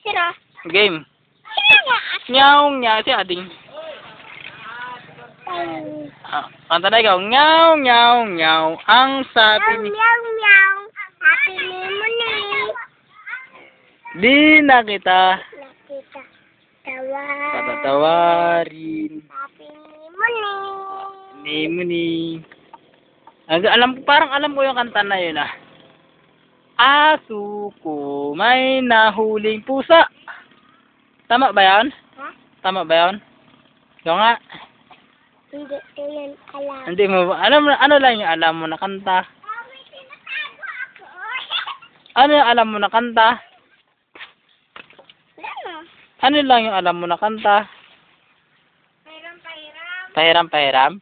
Sino? Game. Sino nga? Nyaw, nyaw. Si ading. Ay. Kanta na ikaw. Nyaw, nyaw, nyaw. Ang sabi ni... Meow, meow. Happy Muni. Di na kita Nakita. Tawa. patatawarin. Happy Muni. Ni Muni. Parang alam ko yung kanta na yun ah. Aso ko may nahuling pusa. Tama ba yan? Ha? Tama ba yan? Ikaw nga. Hindi ko yun alam. Hindi mo ba? Ano lang yung alam mo na kanta? Ano yung alam mo na kanta? Ano? Ano lang yung alam mo na kanta? Pahiram. Pahiram, pahiram?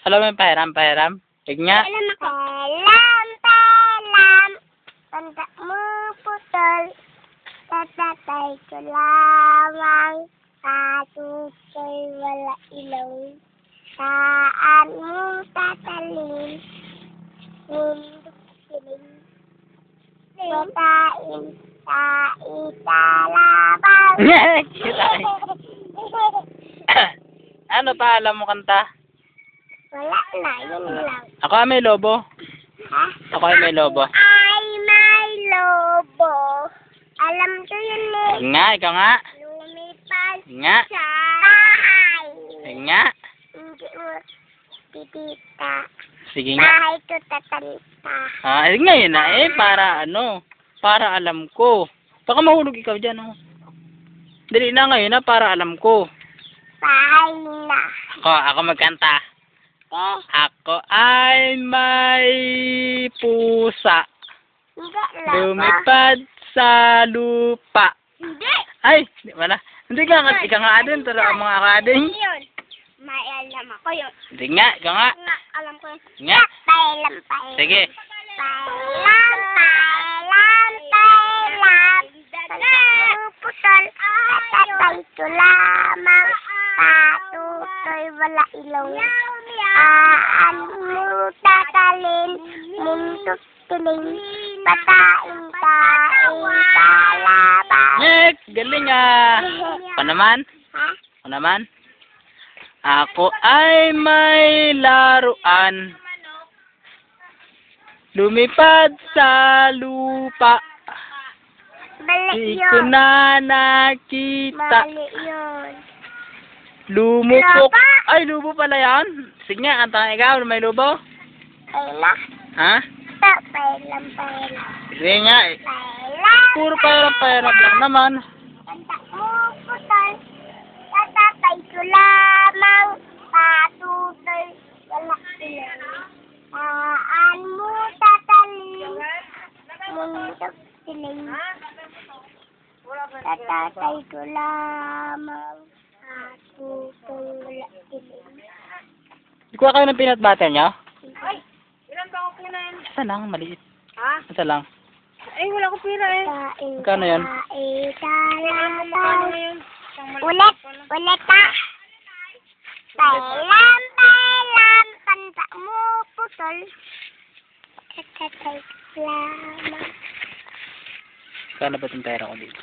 Alam mo yung pahiram, pahiram? Nga. Alam ako. Palam. Tanda mo putol. Tatatay ko lamang. Katutoy wala ilaw. Saan mo tatalin? Nindok siling. Katain sa isalabang. Ano pa alam mo kanta? Wala na, yun lang. Ako ay may lobo. Ha? Ako ay may lobo. Ay, may lobo. Alam ko yun eh. Nga, ikaw nga. Lumipad Nga. sa bahay. Nga. Hindi mo titita. Sige nga. Bahay ko tatalita. Ngayon na eh, para ano? Para alam ko. Baka mahulog ikaw dyan, oh. Dali na ngayon na, para alam ko. Bahay na. Ako magkanta. Eh, Ako ay may pusa. hindi lang. Lumipad sa lupa. Hindi. Ay, di ba na? Hindi ka nga, ikaw nga adin, tara ang mga kading. Yun. May alam ako yun. Hindi nga, ikaw nga. Nga, alam ko yun. Nga. Pailam. Sige. Pailam. Putol. Tatatay ko lamang. Patutoy wala ilaw. Saan mo tatalin? Muntok tiling. Patain sa labang. Next, galing ah. Pa naman? Ha? Pa naman? Ako ay may laruan. Lumipad sa lupa. Mali Di ko yun. na nakita. Mali yun. Lumupok. Lupa. Ay, lubo pala yan. Sige nga, kanta ikaw, may lubo. Paila. Ha? Pailam. Sige nga eh. Pailam. Puro pahirap lang naman. Tanda mo putol. Tatatay ko lamang. Patutoy wala ilaw. Saan mo tatalin? Muntok siling. Tatatay ko lamang. Patutoy wala ilaw. Kuha kayo ng peanut butter niyo? Ay! Ilan ba ako pina yan? Isa lang, maliit. Ha? Isa lang. Ay, wala ko pira eh. Magkano yan? Ulit ka. Pailam. Tanda mo putol. Tatatay lamang. Kano ba itong pera ko dito?